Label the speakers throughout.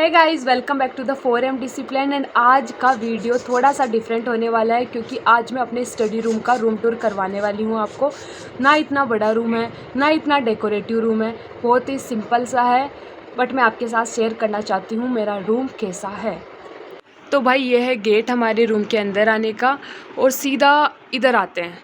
Speaker 1: है guys, welcome back to the 4M discipline. एंड आज का वीडियो थोड़ा सा डिफरेंट होने वाला है क्योंकि आज मैं अपने स्टडी रूम का रूम टूर करवाने वाली हूँ आपको। ना इतना बड़ा रूम है, ना इतना डेकोरेटिव रूम है, बहुत ही सिंपल सा है, बट मैं आपके साथ शेयर करना चाहती हूँ मेरा रूम कैसा है। तो भाई ये है गेट हमारे रूम के अंदर आने का और सीधा इधर आते हैं।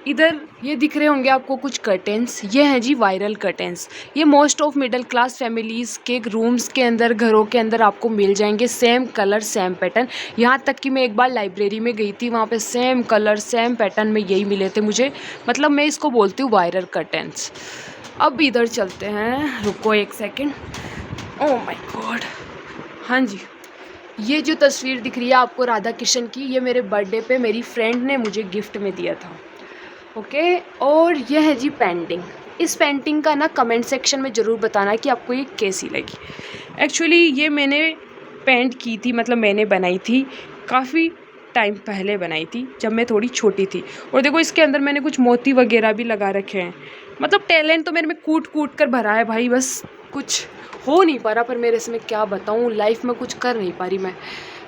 Speaker 1: इधर ये दिख रहे होंगे आपको कुछ कर्टेंस, ये हैं जी वायरल कर्टेंस। ये most of middle class families के रूम्स के अंदर, घरों के अंदर आपको मिल जाएंगे। सेम कलर सेम पैटर्न, यहाँ तक कि मैं एक बार लाइब्रेरी में गई थी, वहाँ पे सेम कलर सेम पैटर्न में यही मिले थे मुझे। मतलब मैं इसको बोलती हूँ वायरल कर्टेंस। अब इधर चलते हैं, रुको एक सेकेंड। ओह माय गॉड, हाँ जी, ये जो तस्वीर दिख रही है आपको राधा कृष्ण की, ये मेरे बर्थडे पे मेरी फ्रेंड ने मुझे गिफ्ट में दिया था। ओके, और यह है जी पेंटिंग। इस पेंटिंग का ना कमेंट सेक्शन में ज़रूर बताना कि आपको ये कैसी लगी। एक्चुअली ये मैंने पेंट की थी, मतलब मैंने बनाई थी, काफ़ी टाइम पहले बनाई थी जब मैं थोड़ी छोटी थी। और देखो इसके अंदर मैंने कुछ मोती वगैरह भी लगा रखे हैं। मतलब टैलेंट तो मेरे में कूट कूट कर भरा है भाई, बस कुछ हो नहीं पा रहा। पर मेरे से मैं क्या बताऊँ, लाइफ में कुछ कर नहीं पा रही मैं।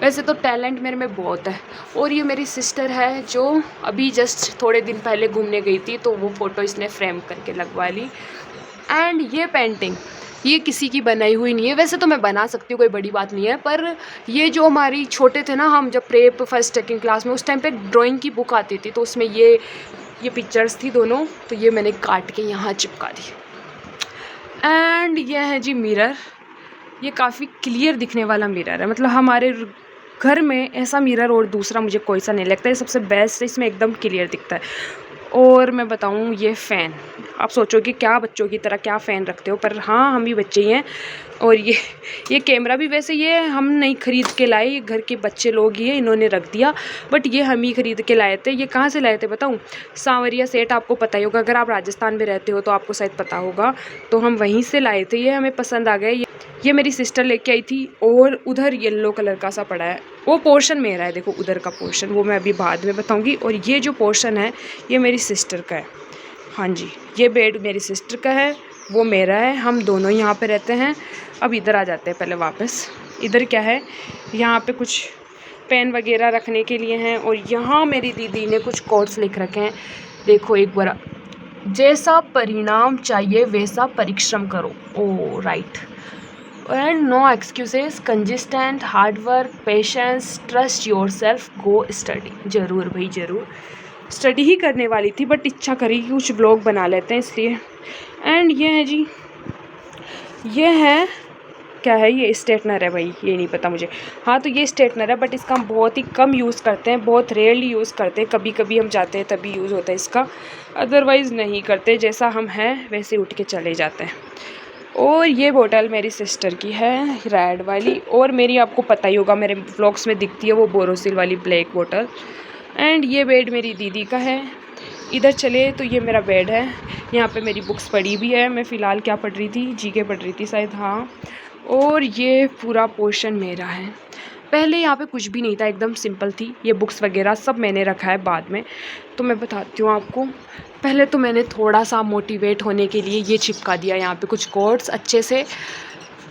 Speaker 1: वैसे तो टैलेंट मेरे में बहुत है। और ये मेरी सिस्टर है जो अभी जस्ट थोड़े दिन पहले घूमने गई थी, तो वो फ़ोटो इसने फ्रेम करके लगवा ली। एंड ये पेंटिंग ये किसी की बनाई हुई नहीं है। वैसे तो मैं बना सकती हूँ, कोई बड़ी बात नहीं है, पर ये जो हमारी छोटे थे ना हम, जब प्रेप फर्स्ट सेकंड क्लास में, उस टाइम पे ड्राइंग की बुक आती थी, तो उसमें ये पिक्चर्स थी दोनों, तो ये मैंने काट के यहाँ चिपका दी। एंड ये है जी मिरर। ये काफ़ी क्लियर दिखने वाला मिरर है, मतलब हमारे घर में ऐसा मिरर और दूसरा मुझे कोई सा नहीं लगता है। सबसे बेस्ट है, इसमें एकदम क्लियर दिखता है। और मैं बताऊँ, ये फ़ैन, आप सोचो कि क्या बच्चों की तरह क्या फ़ैन रखते हो, पर हाँ हम भी बच्चे ही हैं। और ये कैमरा भी वैसे ये हम नहीं ख़रीद के लाए, ये घर के बच्चे लोग ही है, इन्होंने रख दिया, बट ये हम ही ख़रीद के लाए थे। ये कहाँ से लाए थे बताऊँ? सांवरिया सेठ, आपको पता ही होगा, अगर आप राजस्थान में रहते हो तो आपको शायद पता होगा। तो हम वहीं से लाए थे, ये हमें पसंद आ गए। ये मेरी सिस्टर लेके आई थी। और उधर येलो कलर का सा पड़ा है, वो पोर्शन मेरा है। देखो उधर का पोर्शन, वो मैं अभी बाद में बताऊंगी। और ये जो पोर्शन है ये मेरी सिस्टर का है। हाँ जी, ये बेड मेरी सिस्टर का है, वो मेरा है, हम दोनों यहाँ पे रहते हैं। अब इधर आ जाते हैं पहले वापस। इधर क्या है, यहाँ पे कुछ पेन वगैरह रखने के लिए हैं। और यहाँ मेरी दीदी ने कुछ कोट्स लिख रखे हैं, देखो एक बार। जैसा परिणाम चाहिए वैसा परिश्रम करो, oh right, and no excuses, consistent, hard work, patience, trust yourself, go study. ज़रूर भाई ज़रूर, स्टडी ही करने वाली थी, बट इच्छा करी कि कुछ ब्लॉग बना लेते हैं इसलिए। एंड ये है जी, ये है, क्या है ये? स्ट्रेटनर है भाई, ये नहीं पता मुझे। हाँ तो ये स्ट्रेटनर है, बट इसका हम बहुत ही कम यूज़ करते हैं, बहुत रेयरली यूज़ करते हैं। कभी कभी हम जाते हैं तभी यूज़ होता है इसका, अदरवाइज़ नहीं करते। जैसा हम हैं वैसे उठ के चले जाते हैं। और ये बोतल मेरी सिस्टर की है, रेड वाली। और मेरी, आपको पता ही होगा, मेरे व्लॉग्स में दिखती है वो बोरोसिल वाली ब्लैक बोतल। एंड ये बेड मेरी दीदी का है। इधर चले तो ये मेरा बेड है, यहाँ पे मेरी बुक्स पड़ी भी है। मैं फ़िलहाल क्या पढ़ रही थी, जीके पढ़ रही थी शायद, हाँ। और ये पूरा पोर्शन मेरा है। पहले यहाँ पे कुछ भी नहीं था, एकदम सिंपल थी। ये बुक्स वगैरह सब मैंने रखा है बाद में, तो मैं बताती हूँ आपको। पहले तो मैंने थोड़ा सा मोटिवेट होने के लिए ये चिपका दिया यहाँ पे कुछ कोट्स अच्छे से।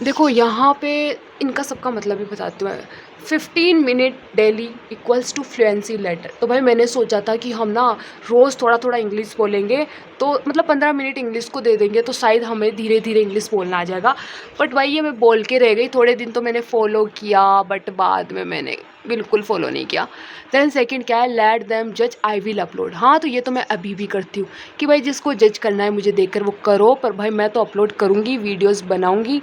Speaker 1: देखो यहाँ पे इनका सबका मतलब भी बताती हूँ मैं। 15 minute daily equals to fluency later. तो भाई मैंने सोचा था कि हम ना रोज़ थोड़ा थोड़ा इंग्लिश बोलेंगे, तो मतलब 15 मिनट इंग्लिश को दे देंगे तो शायद हमें धीरे धीरे इंग्लिश बोलना आ जाएगा। बट भाई ये मैं बोल के रह गई। थोड़े दिन तो मैंने फॉलो किया, बट बाद में मैंने बिल्कुल फॉलो नहीं किया। दैन सेकंड क्या है, लेट देम जज आई विल अपलोड। हाँ तो ये तो मैं अभी भी करती हूँ कि भाई जिसको जज करना है मुझे देखकर वो करो, पर भाई मैं तो अपलोड करूँगी, वीडियोज़ बनाऊँगी,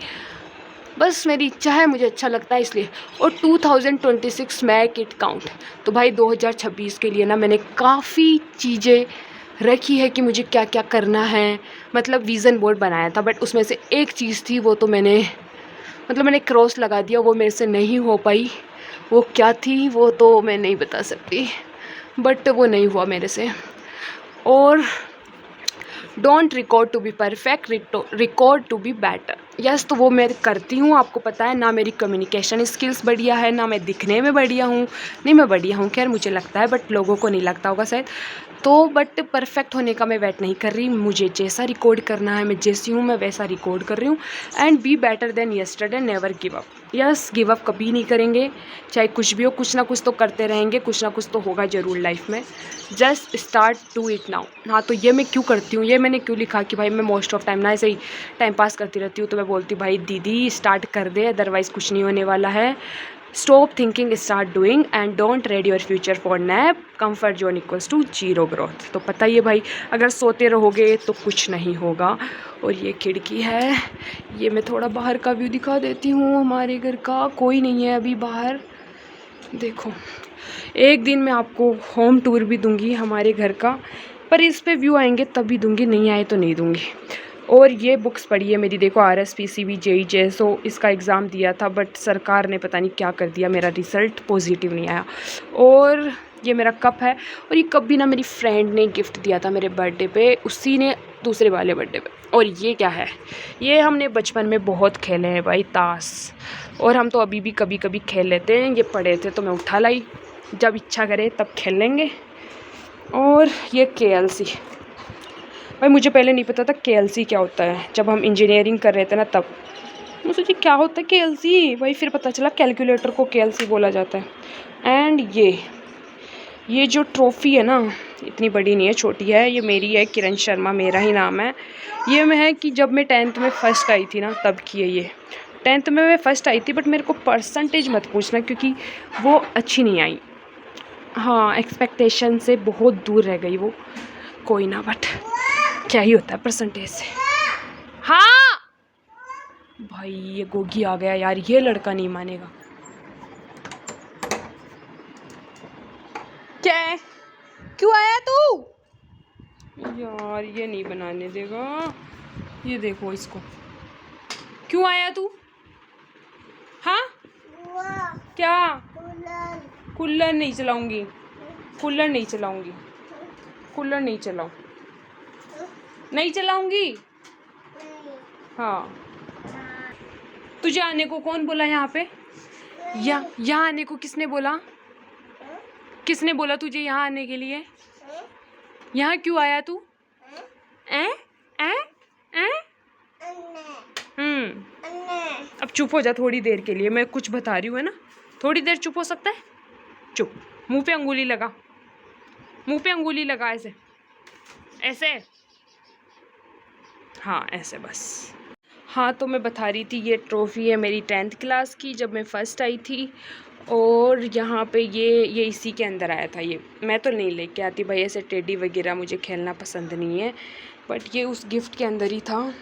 Speaker 1: बस मेरी इच्छा है, मुझे अच्छा लगता है इसलिए। और 2026 मैक इट काउंट। तो भाई 2026 के लिए ना मैंने काफ़ी चीज़ें रखी है कि मुझे क्या क्या करना है। मतलब विज़न बोर्ड बनाया था, बट उसमें से एक चीज़ थी, वो तो मैंने क्रॉस लगा दिया, वो मेरे से नहीं हो पाई। वो क्या थी वो तो मैं नहीं बता सकती, बट वो नहीं हुआ मेरे से। और don't record to be perfect, record to be better. Yes, तो वो मैं करती हूँ। आपको पता है ना, मेरी कम्युनिकेशन स्किल्स बढ़िया है, ना मैं दिखने में बढ़िया हूँ। नहीं, मैं बढ़िया हूँ, खैर मुझे लगता है, बट लोगों को नहीं लगता होगा शायद। तो बट परफेक्ट होने का मैं वेट नहीं कर रही, मुझे जैसा रिकॉर्ड करना है, मैं जैसी हूँ मैं वैसा रिकॉर्ड कर रही हूँ। And be better than yesterday, never give up. Yes, give up कभी नहीं करेंगे, चाहे कुछ भी हो, कुछ ना कुछ तो करते रहेंगे, कुछ ना कुछ तो होगा ज़रूर लाइफ में। Just start do it now. हाँ, तो ये मैं क्यों करती हूँ, ये मैंने क्यों लिखा कि भाई मैं मोस्ट ऑफ टाइम ना ऐसे ही टाइम पास करती रहती हूँ, तो मैं बोलती हूँ भाई दीदी स्टार्ट कर दे, अदरवाइज़ कुछ नहीं होने वाला है। Stop thinking, start doing, and don't ready your future for nap. Comfort zone equals to zero growth. तो पता ही है भाई, अगर सोते रहोगे तो कुछ नहीं होगा। और ये खिड़की है, ये मैं थोड़ा बाहर का व्यू दिखा देती हूँ हमारे घर का। कोई नहीं है अभी बाहर, देखो। एक दिन मैं आपको होम टूर भी दूंगी हमारे घर का, पर इस पे व्यू आएंगे तभी दूंगी, नहीं आए तो नहीं दूंगी। और ये बुक्स पढ़ी है मेरी, देखो RSPCB JEE JSO इसका एग्ज़ाम दिया था, बट सरकार ने पता नहीं क्या कर दिया, मेरा रिज़ल्ट पॉजिटिव नहीं आया। और ये मेरा कप है, और ये कप भी ना मेरी फ्रेंड ने गिफ्ट दिया था मेरे बर्थडे पे, उसी ने दूसरे वाले बर्थडे पे। और ये क्या है, ये हमने बचपन में बहुत खेले हैं भाई, ताश। और हम तो अभी भी कभी कभी खेल लेते हैं, ये पड़े थे तो मैं उठा लाई, जब इच्छा करे तब खेल लेंगे। और ये KLC, भाई मुझे पहले नहीं पता था KLC क्या होता है, जब हम इंजीनियरिंग कर रहे थे ना तब मैं सोची क्या होता है KLC, भाई फिर पता चला कैलकुलेटर को KLC बोला जाता है। एंड ये जो ट्रॉफ़ी है ना, इतनी बड़ी नहीं है, छोटी है, ये मेरी है, किरण शर्मा मेरा ही नाम है। ये मैं है कि जब मैं 10th में फ़र्स्ट आई थी ना तब की है ये। 10th में मैं फ़र्स्ट आई थी, बट मेरे को परसेंटेज मत पूछना क्योंकि वो अच्छी नहीं आई। हाँ, एक्सपेक्टेशन से बहुत दूर रह गई वो, कोई ना, बट क्या ही होता है परसेंटेज से। हाँ भाई, ये गोगी आ गया यार, ये लड़का नहीं मानेगा। क्या है, क्यों आया तू यार, ये नहीं बनाने देगा। ये देखो इसको, क्यों आया तू। हाँ क्या, कूलर नहीं चलाऊंगी, कूलर नहीं चलाऊंगी, कूलर नहीं चलाऊं, नहीं चलाऊंगी। हाँ, तुझे आने को कौन बोला यहाँ पे, यहाँ आने को किसने बोला, किसने बोला तुझे यहाँ आने के लिए, यहाँ क्यों आया तू। ए ए ए अब चुप हो जा थोड़ी देर के लिए, मैं कुछ बता रही हूँ है ना, थोड़ी देर चुप हो सकता है। चुप, मुंह पे अंगुली लगा, मुंह पे अंगुली लगा, ऐसे ऐसे, हाँ ऐसे बस। हाँ, तो मैं बता रही थी, ये ट्रॉफ़ी है मेरी 10th क्लास की, जब मैं फ़र्स्ट आई थी। और यहाँ पे ये इसी के अंदर आया था। ये मैं तो नहीं लेके आती भाई, ऐसे टेडी वगैरह मुझे खेलना पसंद नहीं है, बट ये उस गिफ्ट के अंदर ही था।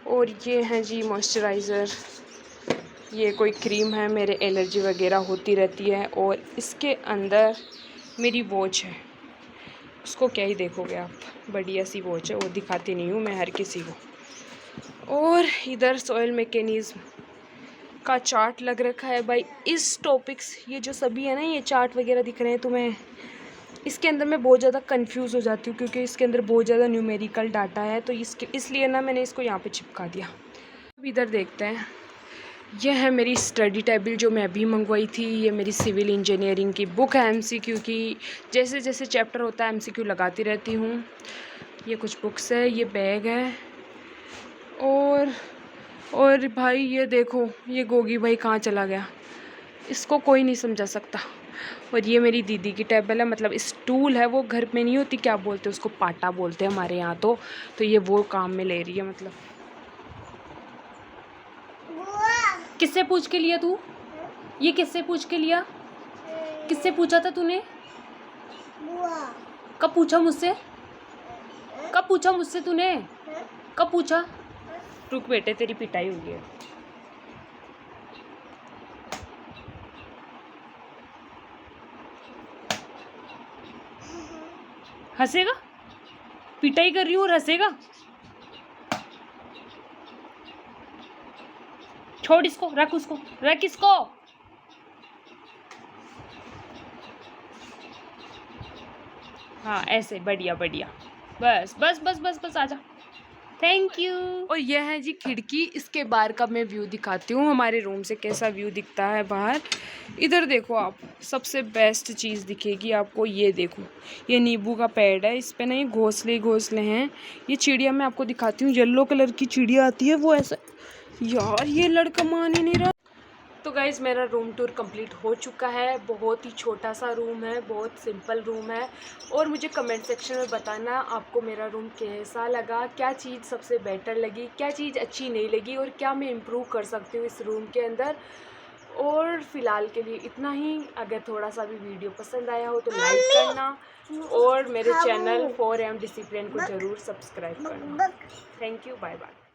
Speaker 1: और ये है जी मॉइस्चराइज़र, ये कोई क्रीम है, मेरे एलर्जी वगैरह होती रहती है। और इसके अंदर मेरी वॉच है, उसको क्या ही देखोगे आप, बढ़िया सी वॉच है, वो दिखाती नहीं हूँ मैं हर किसी को। और इधर सॉइल मैकेनिज़्म का चार्ट लग रखा है भाई। इस टॉपिक्स, ये जो सभी है ना, ये चार्ट वगैरह दिख रहे हैं तुम्हें, इसके अंदर मैं बहुत ज़्यादा कंफ्यूज हो जाती हूँ क्योंकि इसके अंदर बहुत ज़्यादा न्यूमेरिकल डाटा है, तो इसलिए ना मैंने इसको यहाँ पे चिपका दिया। अब इधर देखते हैं, यह है मेरी स्टडी टेबल जो मैं अभी मंगवाई थी। ये मेरी सिविल इंजीनियरिंग की बुक है MCQ की, जैसे जैसे चैप्टर होता है MCQ लगाती रहती हूँ। ये कुछ बुक्स है, ये बैग है। और भाई ये देखो, ये गोगी भाई कहाँ चला गया, इसको कोई नहीं समझा सकता। और ये मेरी दीदी की टेबल है, मतलब स्टूल है, वो घर में नहीं होती, क्या बोलते हैं उसको, पाटा बोलते हैं हमारे यहाँ तो ये वो काम में ले रही है। मतलब किससे पूछ के लिया तू, ये किससे पूछ के लिया, किससे पूछा था तूने, कब पूछा मुझसे, कब पूछा मुझसे तूने, कब पूछा। रुक बेटे, तेरी पिटाई हुई है। हंसेगा, पिटाई कर रही हूँ और हंसेगा, छोड़ इसको, रख उसको, रख इसको। हाँ ऐसे, बढ़िया बढ़िया, बस बस बस बस बस, आजा थैंक यू। और यह है जी खिड़की, इसके बाहर का मैं व्यू दिखाती हूँ, हमारे रूम से कैसा व्यू दिखता है बाहर। इधर देखो आप, सबसे बेस्ट चीज़ दिखेगी आपको, ये देखो, ये नींबू का पेड़ है, इस पे ना ये घोंसले हैं। ये चिड़िया मैं आपको दिखाती हूँ, येलो कलर की चिड़िया आती है वो ऐसा। यार ये लड़का मान ही नहीं रहा। तो गाइज़ मेरा रूम टूर कंप्लीट हो चुका है। बहुत ही छोटा सा रूम है, बहुत सिंपल रूम है। और मुझे कमेंट सेक्शन में बताना आपको मेरा रूम कैसा लगा, क्या चीज़ सबसे बेटर लगी, क्या चीज़ अच्छी नहीं लगी, और क्या मैं इम्प्रूव कर सकती हूँ इस रूम के अंदर। और फ़िलहाल के लिए इतना ही। अगर थोड़ा सा भी वीडियो पसंद आया हो तो लाइक करना, और मेरे चैनल 4M डिसिप्लिन को ज़रूर सब्सक्राइब करना। Thank you, bye bye.